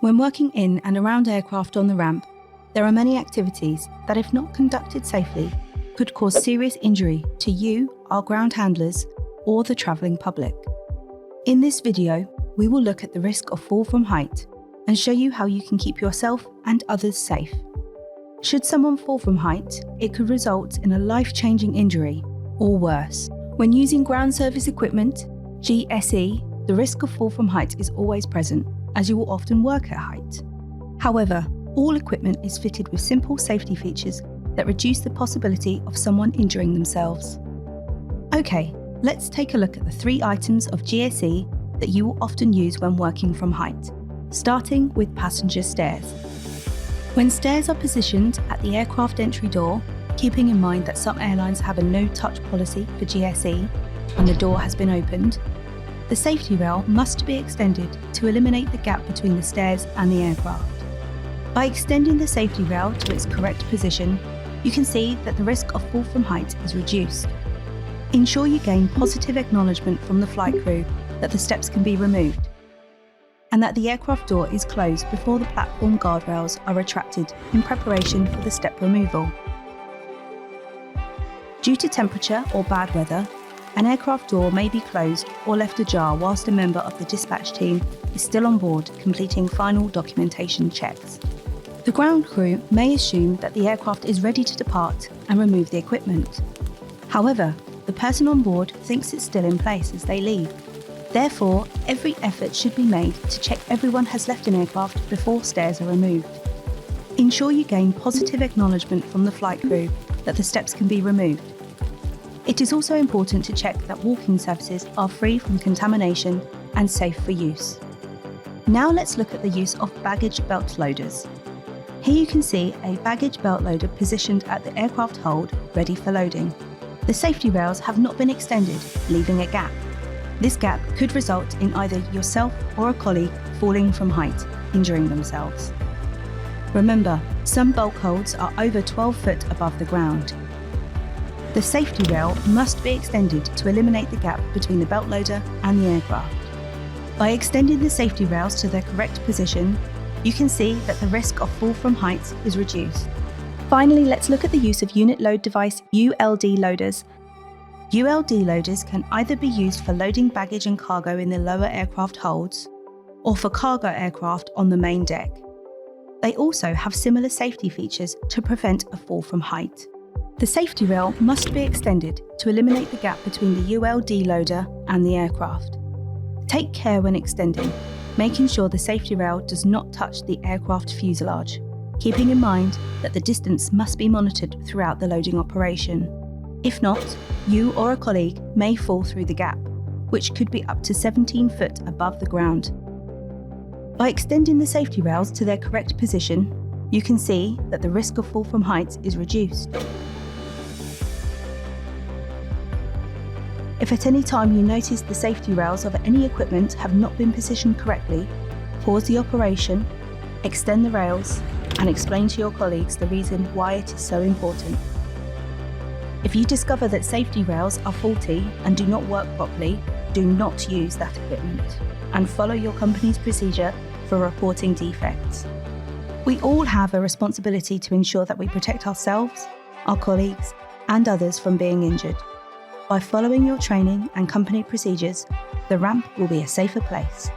When working in and around aircraft on the ramp, there are many activities that, if not conducted safely, could cause serious injury to you, our ground handlers, or the travelling public. In this video, we will look at the risk of fall from height and show you how you can keep yourself and others safe. Should someone fall from height, it could result in a life-changing injury, or worse. When using ground service equipment, GSE, the risk of fall from height is always present, as you will often work at height. However, all equipment is fitted with simple safety features that reduce the possibility of someone injuring themselves. Okay, let's take a look at the 3 items of GSE that you will often use when working from height, starting with passenger stairs. When stairs are positioned at the aircraft entry door, keeping in mind that some airlines have a no-touch policy for GSE when the door has been opened, the safety rail must be extended to eliminate the gap between the stairs and the aircraft. By extending the safety rail to its correct position, you can see that the risk of fall from height is reduced. Ensure you gain positive acknowledgement from the flight crew that the steps can be removed, and that the aircraft door is closed before the platform guardrails are retracted in preparation for the step removal. Due to temperature or bad weather, an aircraft door may be closed or left ajar whilst a member of the dispatch team is still on board completing final documentation checks. The ground crew may assume that the aircraft is ready to depart and remove the equipment. However, the person on board thinks it's still in place as they leave. Therefore, every effort should be made to check everyone has left an aircraft before stairs are removed. Ensure you gain positive acknowledgement from the flight crew that the steps can be removed. It is also important to check that walking surfaces are free from contamination and safe for use. Now let's look at the use of baggage belt loaders. Here you can see a baggage belt loader positioned at the aircraft hold, ready for loading. The safety rails have not been extended, leaving a gap. This gap could result in either yourself or a colleague falling from height, injuring themselves. Remember, some bulk holds are over 12 foot above the ground. The safety rail must be extended to eliminate the gap between the belt loader and the aircraft. By extending the safety rails to their correct position, you can see that the risk of fall from height is reduced. Finally, let's look at the use of unit load device ULD loaders. ULD loaders can either be used for loading baggage and cargo in the lower aircraft holds, or for cargo aircraft on the main deck. They also have similar safety features to prevent a fall from height. The safety rail must be extended to eliminate the gap between the ULD loader and the aircraft. Take care when extending, making sure the safety rail does not touch the aircraft fuselage, keeping in mind that the distance must be monitored throughout the loading operation. If not, you or a colleague may fall through the gap, which could be up to 17 foot above the ground. By extending the safety rails to their correct position, you can see that the risk of fall from height is reduced. If at any time you notice the safety rails of any equipment have not been positioned correctly, pause the operation, extend the rails, and explain to your colleagues the reason why it is so important. If you discover that safety rails are faulty and do not work properly, do not use that equipment, and follow your company's procedure for reporting defects. We all have a responsibility to ensure that we protect ourselves, our colleagues, and others from being injured. By following your training and company procedures, the ramp will be a safer place.